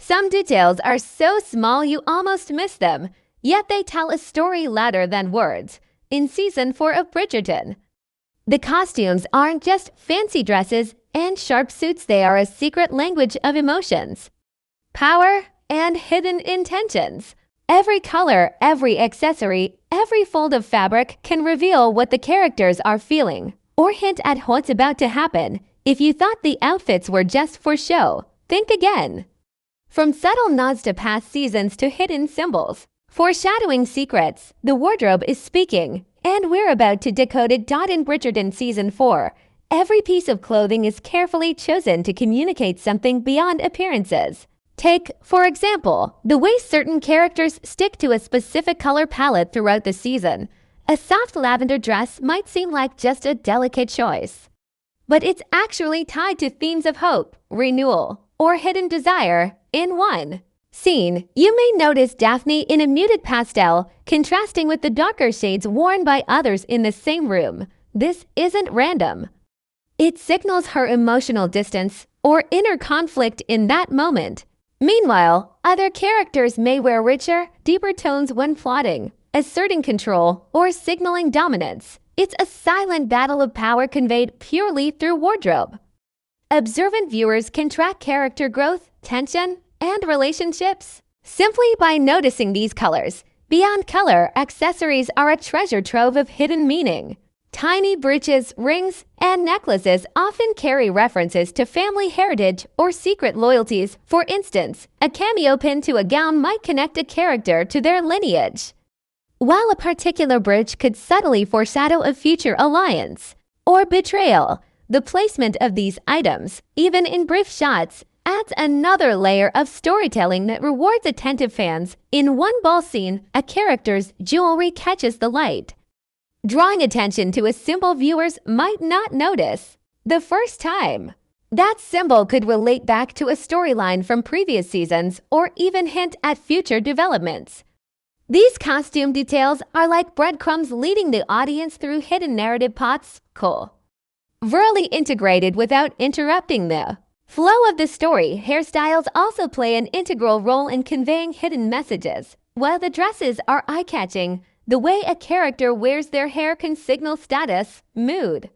Some details are so small you almost miss them, yet they tell a story louder than words. In Season 4 of Bridgerton, the costumes aren't just fancy dresses and sharp suits, they are a secret language of emotions, power, and hidden intentions. Every color, every accessory, every fold of fabric can reveal what the characters are feeling or hint at what's about to happen. If you thought the outfits were just for show, think again. From subtle nods to past seasons to hidden symbols, foreshadowing secrets, the wardrobe is speaking, and we're about to decode it. In Bridgerton Season 4, every piece of clothing is carefully chosen to communicate something beyond appearances. Take, for example, the way certain characters stick to a specific color palette throughout the season. A soft lavender dress might seem like just a delicate choice, but it's actually tied to themes of hope, renewal, or hidden desire in one scene. You may notice Daphne in a muted pastel, contrasting with the darker shades worn by others in the same room. This isn't random. It signals her emotional distance or inner conflict in that moment. Meanwhile, other characters may wear richer, deeper tones when plotting, asserting control, or signaling dominance. It's a silent battle of power conveyed purely through wardrobe. Observant viewers can track character growth, tension, and relationships simply by noticing these colors. Beyond color, accessories are a treasure trove of hidden meaning. Tiny brooches, rings, and necklaces often carry references to family heritage or secret loyalties. For instance, a cameo pin to a gown might connect a character to their lineage, while a particular brooch could subtly foreshadow a future alliance or betrayal. The placement of these items, even in brief shots, adds another layer of storytelling that rewards attentive fans. In one ball scene, a character's jewelry catches the light, drawing attention to a symbol viewers might not notice the first time. That symbol could relate back to a storyline from previous seasons or even hint at future developments. These costume details are like breadcrumbs leading the audience through hidden narrative paths, really integrated without interrupting the flow of the story. Hairstyles also play an integral role in conveying hidden messages. While the dresses are eye-catching, the way a character wears their hair can signal status, mood,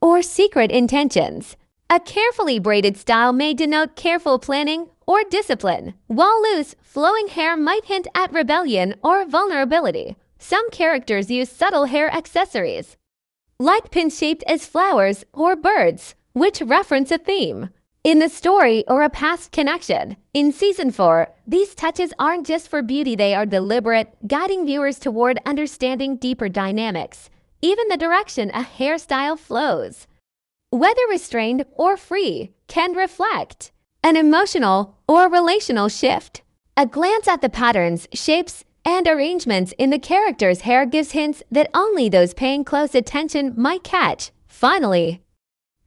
or secret intentions. A carefully braided style may denote careful planning or discipline, while loose, flowing hair might hint at rebellion or vulnerability. Some characters use subtle hair accessories, like pins shaped as flowers or birds, which reference a theme in the story or a past connection. In Season 4, these touches aren't just for beauty, they are deliberate, guiding viewers toward understanding deeper dynamics. Even the direction a hairstyle flows, whether restrained or free, can reflect an emotional or relational shift. A glance at the patterns, shapes, and arrangements in the character's hair gives hints that only those paying close attention might catch. Finally,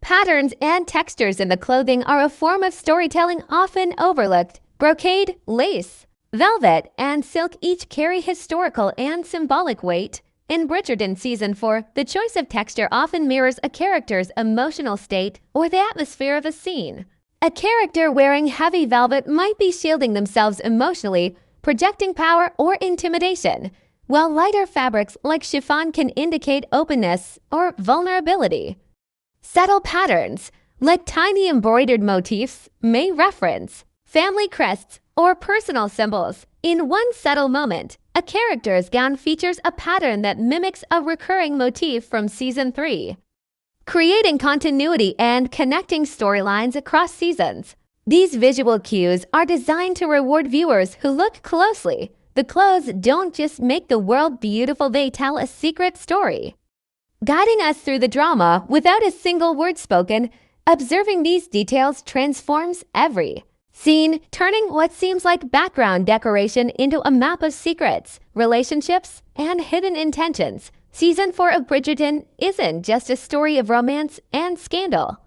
patterns and textures in the clothing are a form of storytelling often overlooked. Brocade, lace, velvet, and silk each carry historical and symbolic weight. In Bridgerton Season 4, the choice of texture often mirrors a character's emotional state or the atmosphere of a scene. A character wearing heavy velvet might be shielding themselves emotionally, projecting power or intimidation, while lighter fabrics like chiffon can indicate openness or vulnerability. Subtle patterns, like tiny embroidered motifs, may reference family crests or personal symbols. In one subtle moment, a character's gown features a pattern that mimics a recurring motif from Season 3, creating continuity and connecting storylines across seasons. These visual cues are designed to reward viewers who look closely. The clothes don't just make the world beautiful, they tell a secret story, guiding us through the drama without a single word spoken. Observing these details transforms every scene, turning what seems like background decoration into a map of secrets, relationships, and hidden intentions. Season 4 of Bridgerton isn't just a story of romance and scandal.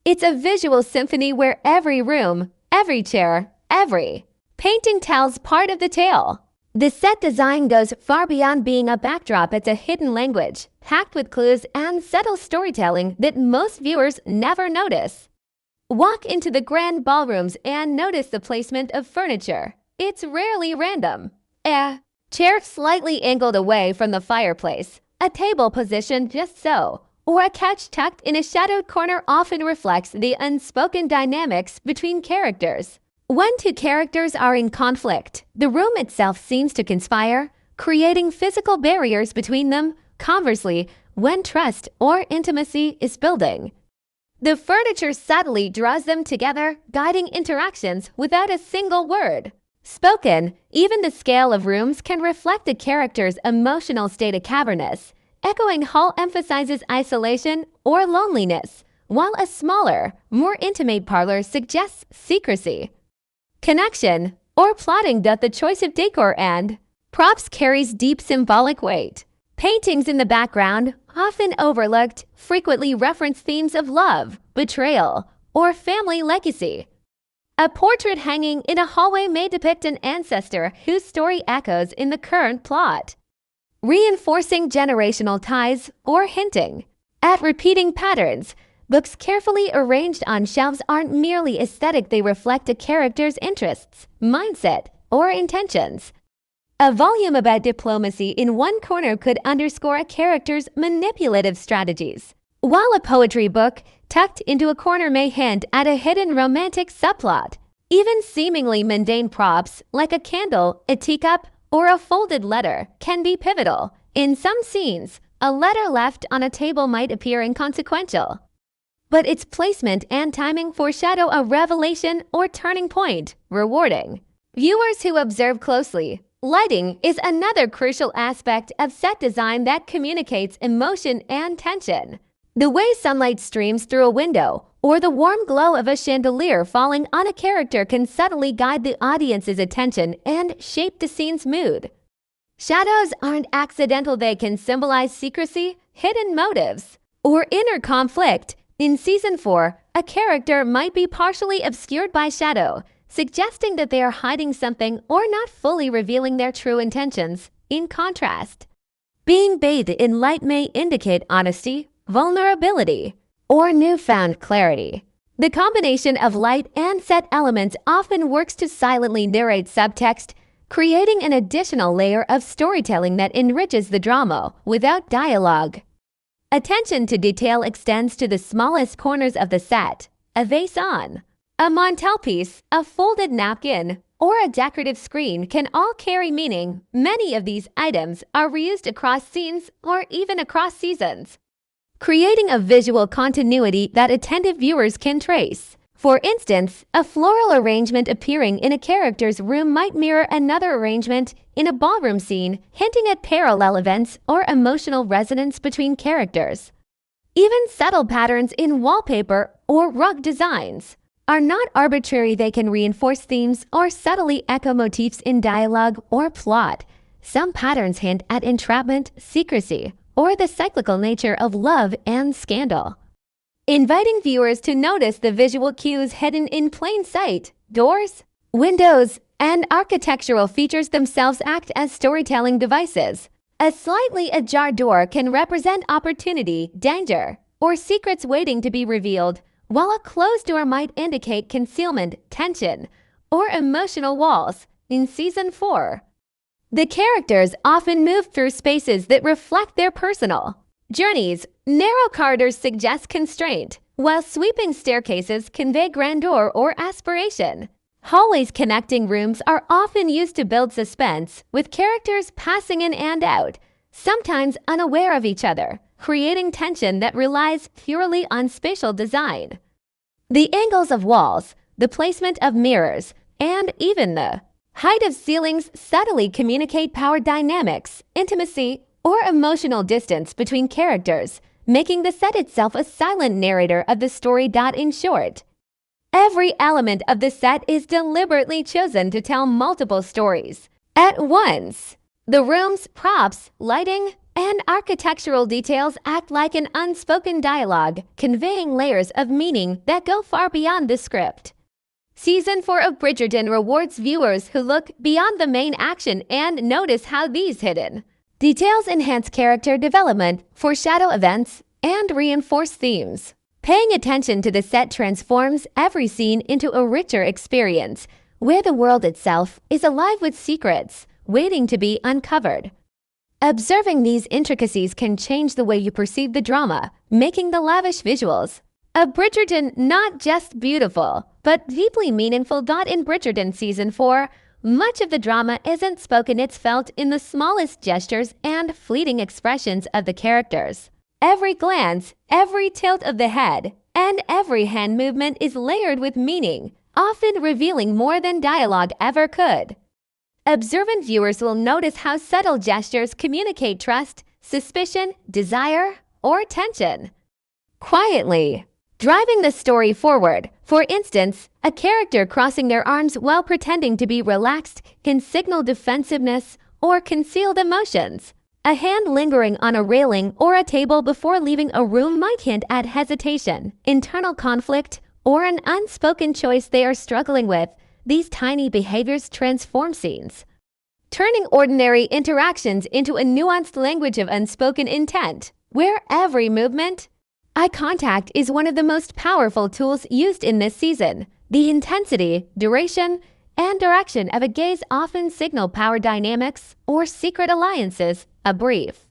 It's a visual symphony where every room, every chair, every painting tells part of the tale. The set design goes far beyond being a backdrop. It's a hidden language, packed with clues and subtle storytelling that most viewers never notice. Walk into the grand ballrooms and notice the placement of furniture. It's rarely random. A chair slightly angled away from the fireplace, a table positioned just so, or a couch tucked in a shadowed corner often reflects the unspoken dynamics between characters. When two characters are in conflict, the room itself seems to conspire, creating physical barriers between them. Conversely, when trust or intimacy is building, the furniture subtly draws them together, guiding interactions without a single word spoken. Even the scale of rooms can reflect a character's emotional state of cavernous. Echoing hall emphasizes isolation or loneliness, while a smaller, more intimate parlor suggests secrecy, connection, or plotting. The choice of decor and props carries deep symbolic weight. Paintings in the background, often overlooked, frequently reference themes of love, betrayal, or family legacy. A portrait hanging in a hallway may depict an ancestor whose story echoes in the current plot, reinforcing generational ties or hinting at repeating patterns. Books carefully arranged on shelves aren't merely aesthetic, they reflect a character's interests, mindset, or intentions. A volume about diplomacy in one corner could underscore a character's manipulative strategies, while a poetry book tucked into a corner may hint at a hidden romantic subplot. Even seemingly mundane props like a candle, a teacup, or a folded letter can be pivotal. In some scenes, a letter left on a table might appear inconsequential, but its placement and timing foreshadow a revelation or turning point, rewarding viewers who observe closely. Lighting is another crucial aspect of set design that communicates emotion and tension. The way sunlight streams through a window or the warm glow of a chandelier falling on a character can subtly guide the audience's attention and shape the scene's mood. Shadows aren't accidental, they can symbolize secrecy, hidden motives, or inner conflict. In Season 4, a character might be partially obscured by shadow, suggesting that they are hiding something or not fully revealing their true intentions. In contrast, being bathed in light may indicate honesty, vulnerability, or newfound clarity. The combination of light and set elements often works to silently narrate subtext, creating an additional layer of storytelling that enriches the drama without dialogue. Attention to detail extends to the smallest corners of the set. A vase on a mantelpiece, a folded napkin, or a decorative screen can all carry meaning. Many of these items are reused across scenes or even across seasons, creating a visual continuity that attentive viewers can trace. For instance, a floral arrangement appearing in a character's room might mirror another arrangement in a ballroom scene, hinting at parallel events or emotional resonance between characters. Even subtle patterns in wallpaper or rug designs are not arbitrary, they can reinforce themes or subtly echo motifs in dialogue or plot. Some patterns hint at entrapment, secrecy, or the cyclical nature of love and scandal, inviting viewers to notice the visual cues hidden in plain sight. Doors, windows, and architectural features themselves act as storytelling devices. A slightly ajar door can represent opportunity, danger, or secrets waiting to be revealed, while a closed door might indicate concealment, tension, or emotional walls. In Season 4, the characters often move through spaces that reflect their personal journeys. Narrow corridors suggest constraint, while sweeping staircases convey grandeur or aspiration. Hallways connecting rooms are often used to build suspense, with characters passing in and out, sometimes unaware of each other, creating tension that relies purely on spatial design. The angles of walls, the placement of mirrors, and even the height of ceilings subtly communicate power dynamics, intimacy, or emotional distance between characters, making the set itself a silent narrator of the story. In short, every element of the set is deliberately chosen to tell multiple stories at once. The rooms, props, lighting, and architectural details act like an unspoken dialogue, conveying layers of meaning that go far beyond the script. Season 4 of Bridgerton rewards viewers who look beyond the main action and notice how these hidden details enhance character development, foreshadow events, and reinforce themes. Paying attention to the set transforms every scene into a richer experience, where the world itself is alive with secrets waiting to be uncovered. Observing these intricacies can change the way you perceive the drama, making the lavish visuals of Bridgerton not just beautiful, but deeply meaningful. In Bridgerton Season 4, much of the drama isn't spoken, it's felt in the smallest gestures and fleeting expressions of the characters. Every glance, every tilt of the head, and every hand movement is layered with meaning, often revealing more than dialogue ever could. Observant viewers will notice how subtle gestures communicate trust, suspicion, desire, or tension, quietly driving the story forward. For instance, a character crossing their arms while pretending to be relaxed can signal defensiveness or concealed emotions. A hand lingering on a railing or a table before leaving a room might hint at hesitation, internal conflict, or an unspoken choice they are struggling with. These tiny behaviors transform scenes, turning ordinary interactions into a nuanced language of unspoken intent, where every movement, eye contact is one of the most powerful tools used in this season. The intensity, duration, and direction of a gaze often signal power dynamics or secret alliances. A brief,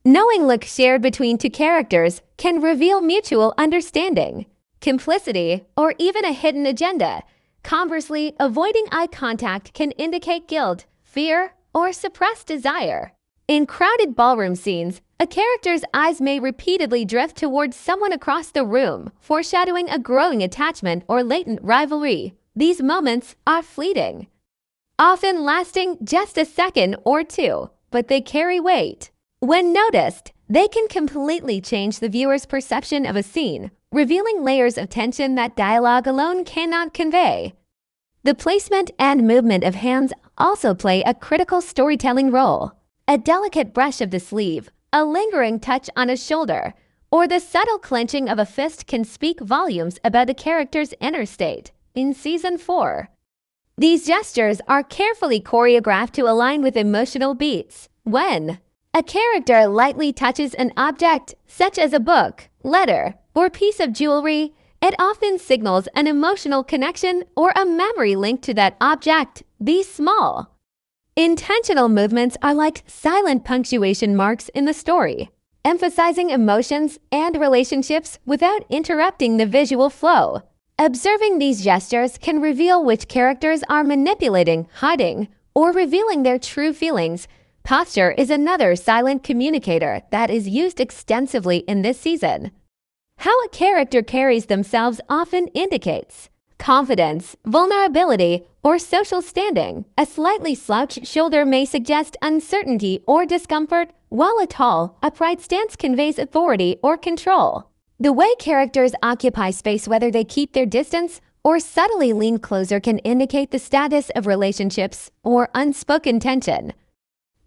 knowing look shared between two characters can reveal mutual understanding, complicity, or even a hidden agenda. Conversely, avoiding eye contact can indicate guilt, fear, or suppressed desire. In crowded ballroom scenes, a character's eyes may repeatedly drift towards someone across the room, foreshadowing a growing attachment or latent rivalry. These moments are fleeting, often lasting just a second or two, but they carry weight. When noticed, they can completely change the viewer's perception of a scene, revealing layers of tension that dialogue alone cannot convey. The placement and movement of hands also play a critical storytelling role. A delicate brush of the sleeve, a lingering touch on a shoulder, or the subtle clenching of a fist can speak volumes about a character's inner state. In Season 4, these gestures are carefully choreographed to align with emotional beats. When a character lightly touches an object, such as a book, letter, or piece of jewelry, it often signals an emotional connection or a memory linked to that object. These small, intentional movements are like silent punctuation marks in the story, emphasizing emotions and relationships without interrupting the visual flow. Observing these gestures can reveal which characters are manipulating, hiding, or revealing their true feelings. Posture is another silent communicator that is used extensively in this season. How a character carries themselves often indicates confidence, vulnerability, or social standing. A slightly slouched shoulder may suggest uncertainty or discomfort, while a tall, upright stance conveys authority or control. The way characters occupy space, whether they keep their distance or subtly lean closer, can indicate the status of relationships or unspoken tension.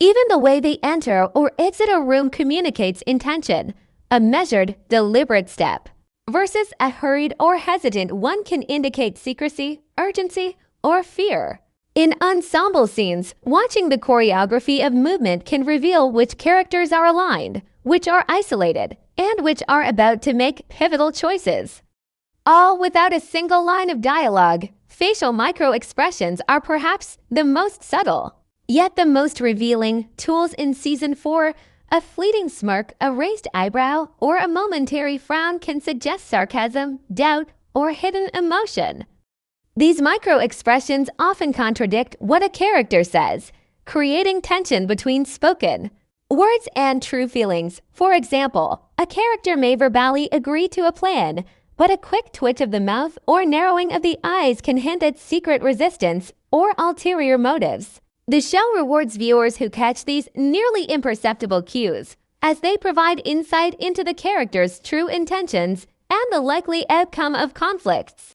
Even the way they enter or exit a room communicates intention. A measured, deliberate step versus a hurried or hesitant one can indicate secrecy, urgency, or fear. In ensemble scenes, watching the choreography of movement can reveal which characters are aligned, which are isolated, and which are about to make pivotal choices. All without a single line of dialogue. Facial micro-expressions are perhaps the most subtle, yet the most revealing tools in Season 4. A fleeting smirk, a raised eyebrow, or a momentary frown can suggest sarcasm, doubt, or hidden emotion. These micro-expressions often contradict what a character says, creating tension between spoken words and true feelings. For example, a character may verbally agree to a plan, but a quick twitch of the mouth or narrowing of the eyes can hint at secret resistance or ulterior motives. The show rewards viewers who catch these nearly imperceptible cues, as they provide insight into the character's true intentions and the likely outcome of conflicts.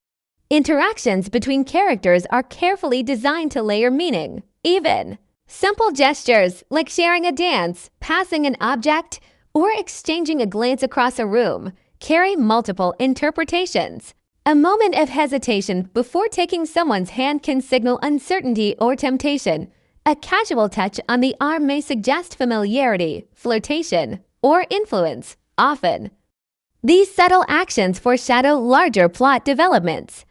Interactions between characters are carefully designed to layer meaning. Even simple gestures like sharing a dance, passing an object, or exchanging a glance across a room carry multiple interpretations. A moment of hesitation before taking someone's hand can signal uncertainty or temptation. A casual touch on the arm may suggest familiarity, flirtation, or influence. Often, These subtle actions foreshadow larger plot developments,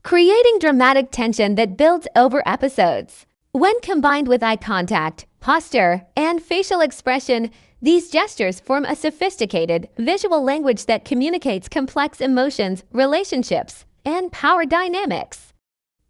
creating dramatic tension that builds over episodes. When combined with eye contact, posture, and facial expression, these gestures form a sophisticated visual language that communicates complex emotions, relationships, and power dynamics.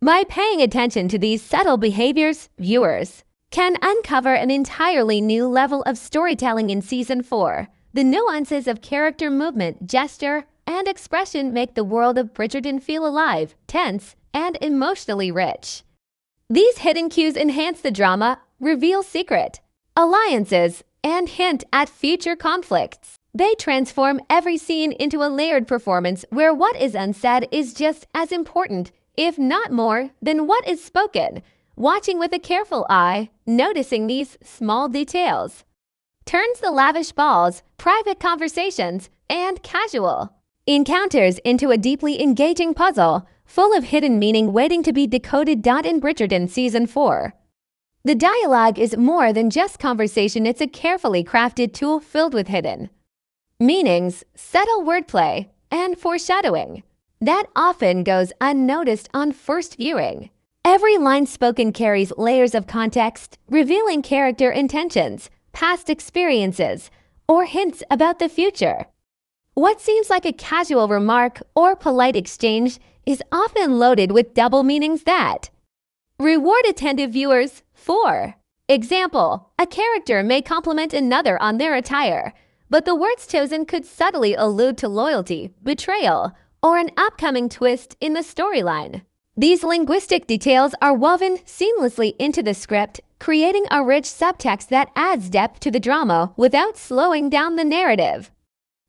By paying attention to these subtle behaviors, viewers can uncover an entirely new level of storytelling in Season 4. The nuances of character movement, gesture, and expression make the world of Bridgerton feel alive, tense, and emotionally rich. These hidden cues enhance the drama, reveal secret alliances, and hint at future conflicts. They transform every scene into a layered performance where what is unsaid is just as important, if not more, than what is spoken. Watching with a careful eye, noticing these small details, turns the lavish balls, private conversations, and casual encounters into a deeply engaging puzzle, full of hidden meaning waiting to be decoded. In Bridgerton Season 4, the dialogue is more than just conversation, it's a carefully crafted tool filled with hidden meanings, subtle wordplay, and foreshadowing that often goes unnoticed on first viewing. Every line spoken carries layers of context, revealing character intentions, past experiences, or hints about the future. What seems like a casual remark or polite exchange is often loaded with double meanings that reward attentive viewers. 4. Example: a character may compliment another on their attire, but the words chosen could subtly allude to loyalty, betrayal, or an upcoming twist in the storyline. These linguistic details are woven seamlessly into the script, creating a rich subtext that adds depth to the drama without slowing down the narrative.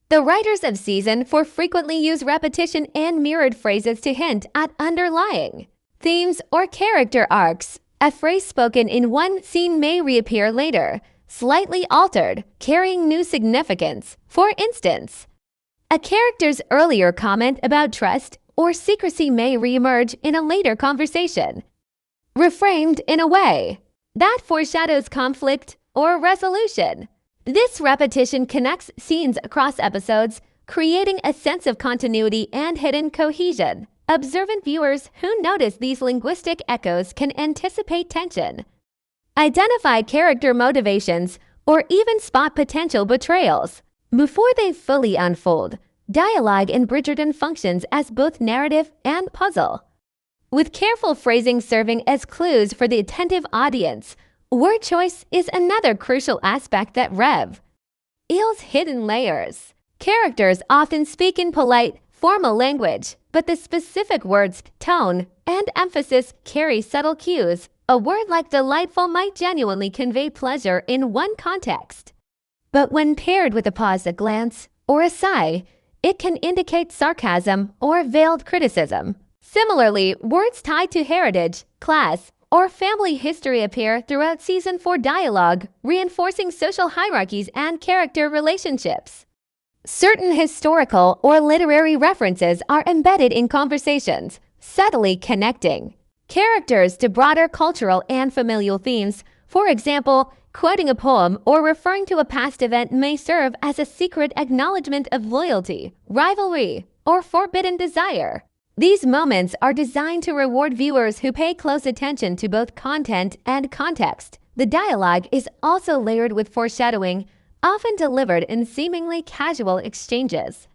The writers of Season 4 frequently use repetition and mirrored phrases to hint at underlying themes or character arcs. A phrase spoken in one scene may reappear later, slightly altered, carrying new significance. For instance, a character's earlier comment about trust or secrecy may reemerge in a later conversation, reframed in a way that foreshadows conflict or resolution. This repetition connects scenes across episodes, creating a sense of continuity and hidden cohesion. Observant viewers who notice these linguistic echoes can anticipate tension, identify character motivations, or even spot potential betrayals before they fully unfold. Dialogue in Bridgerton functions as both narrative and puzzle, with careful phrasing serving as clues for the attentive audience. Word choice is another crucial aspect that reveals hidden layers. Characters often speak in polite, formal language, but the specific words, tone, and emphasis carry subtle cues. A word like delightful might genuinely convey pleasure in one context, but when paired with a pause, a glance, or a sigh, it can indicate sarcasm or veiled criticism. Similarly, words tied to heritage, class, or family history appear throughout Season 4 dialogue, reinforcing social hierarchies and character relationships. Certain historical or literary references are embedded in conversations, subtly connecting characters to broader cultural and familial themes. For example, quoting a poem or referring to a past event may serve as a secret acknowledgement of loyalty, rivalry, or forbidden desire. These moments are designed to reward viewers who pay close attention to both content and context. The dialogue is also layered with foreshadowing, often delivered in seemingly casual exchanges.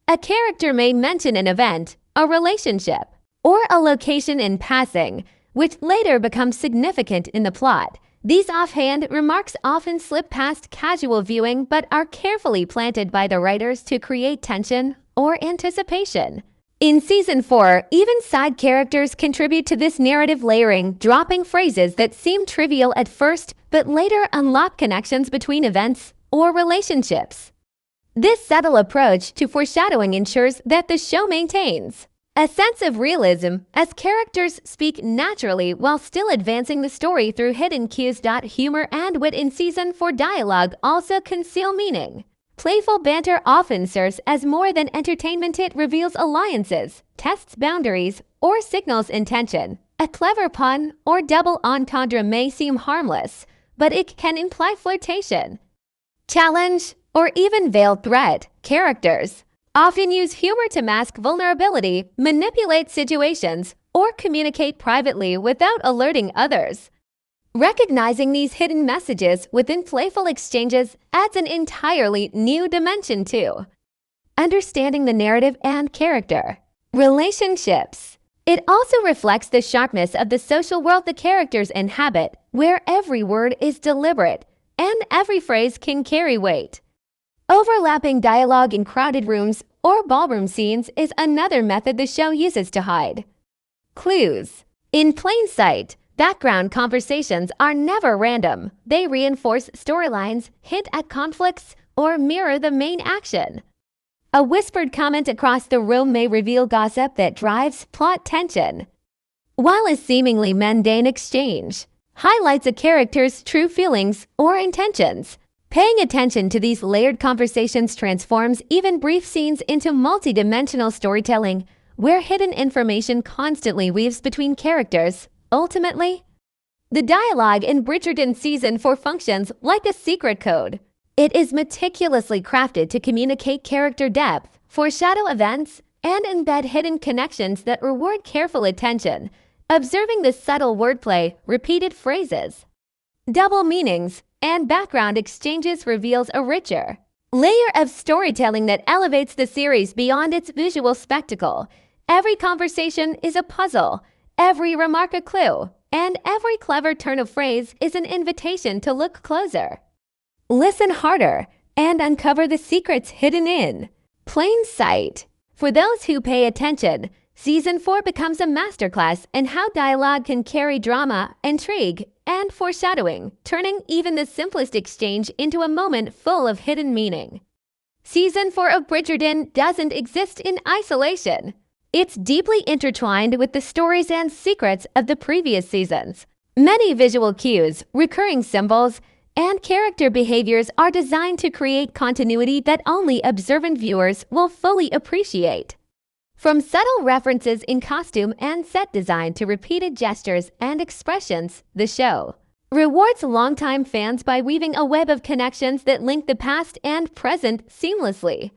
A character may mention an event, a relationship, or a location in passing, which later becomes significant in the plot. These offhand remarks often slip past casual viewing but are carefully planted by the writers to create tension or anticipation. In Season 4, even side characters contribute to this narrative layering, dropping phrases that seem trivial at first but later unlock connections between events or relationships. This subtle approach to foreshadowing ensures that the show maintains a sense of realism as characters speak naturally while still advancing the story through hidden cues. Humor and wit in Season 4 dialogue also conceal meaning. Playful banter often serves as more than entertainment. It reveals alliances, tests boundaries, or signals intention. A clever pun or double entendre may seem harmless, but it can imply flirtation, challenge, or even veiled threat. Characters often use humor to mask vulnerability, manipulate situations, or communicate privately without alerting others. Recognizing these hidden messages within playful exchanges adds an entirely new dimension too. Understanding the narrative and character. Relationships. It also reflects the sharpness of the social world the characters inhabit, where every word is deliberate and every phrase can carry weight. Overlapping dialogue in crowded rooms or ballroom scenes is another method the show uses to hide. Clues. In plain sight, background conversations are never random. They reinforce storylines, hint at conflicts, or mirror the main action. A whispered comment across the room may reveal gossip that drives plot tension, while a seemingly mundane exchange highlights a character's true feelings or intentions. Paying attention to these layered conversations transforms even brief scenes into multidimensional storytelling, where hidden information constantly weaves between characters. Ultimately, the dialogue in Bridgerton Season 4 functions like a secret code. It is meticulously crafted to communicate character depth, foreshadow events, and embed hidden connections that reward careful attention. Observing the subtle wordplay, repeated phrases, double meanings, and background exchanges reveals a richer layer of storytelling that elevates the series beyond its visual spectacle. Every conversation is a puzzle, every remark a clue, and every clever turn of phrase is an invitation to look closer, listen harder, and uncover the secrets hidden in plain sight. For those who pay attention, Season 4 becomes a masterclass in how dialogue can carry drama, intrigue, and foreshadowing, turning even the simplest exchange into a moment full of hidden meaning. Season 4 of Bridgerton doesn't exist in isolation. It's deeply intertwined with the stories and secrets of the previous seasons. Many visual cues, recurring symbols, and character behaviors are designed to create continuity that only observant viewers will fully appreciate. From subtle references in costume and set design to repeated gestures and expressions, the show rewards longtime fans by weaving a web of connections that link the past and present seamlessly.